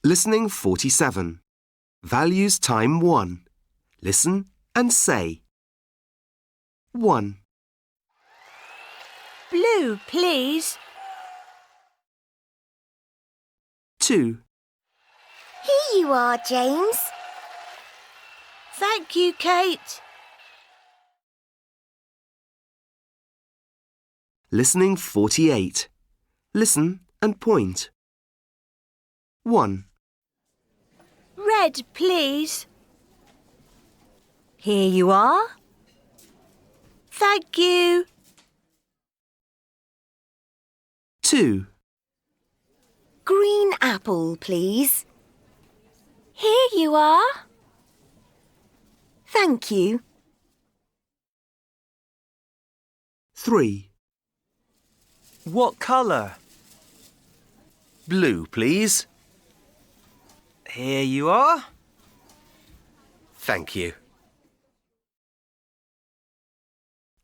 Listening 47. Values time 1. Listen and say. 1, Blue, please. 2, Here you are, James. Thank you, Kate. Listening 48. Listen and point. 1, Red, please. Here you are. Thank you. 2, Green apple, please. Here you are. Thank you. 3, What colour? blue, please. Here you are. Thank you.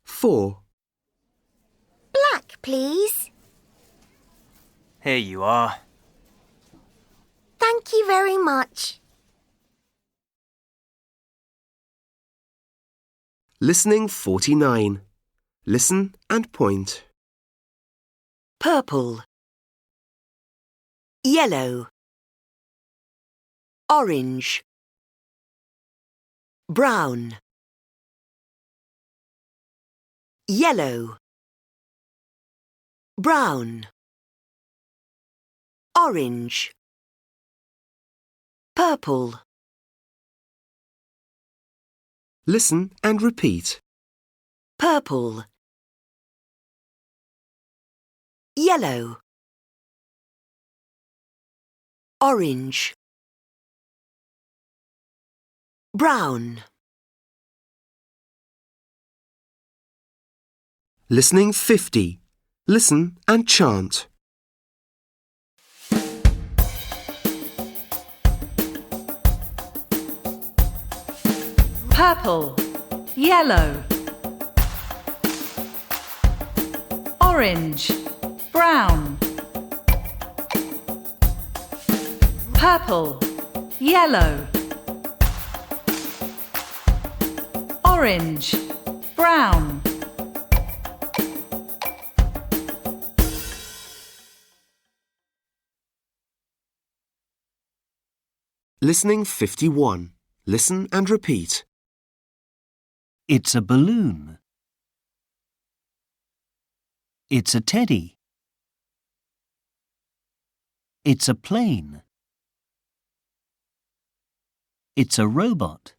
4, Black, please. Here you are. Thank you very much. Listening 49. Listen and point. Purple. Yellow. Orange. Brown. Yellow. Brown. Orange. Purple. Listen and repeat. Purple. Yellow. Orange. Brown. Listening 50. Listen and chant. Purple, yellow, orange, brown. Purple, yellow, orange, brown. Listening 51. Listen and repeat. It's a balloon. It's a teddy. It's a plane. It's a robot.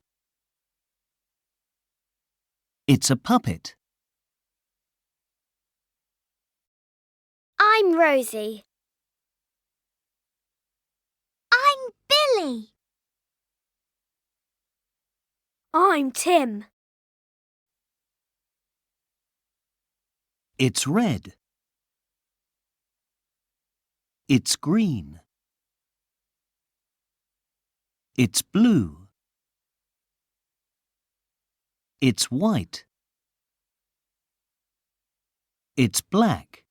It's a puppet. I'm Rosie. I'm Billy. I'm Tim. It's red. It's green. It's blue. It's white. It's black.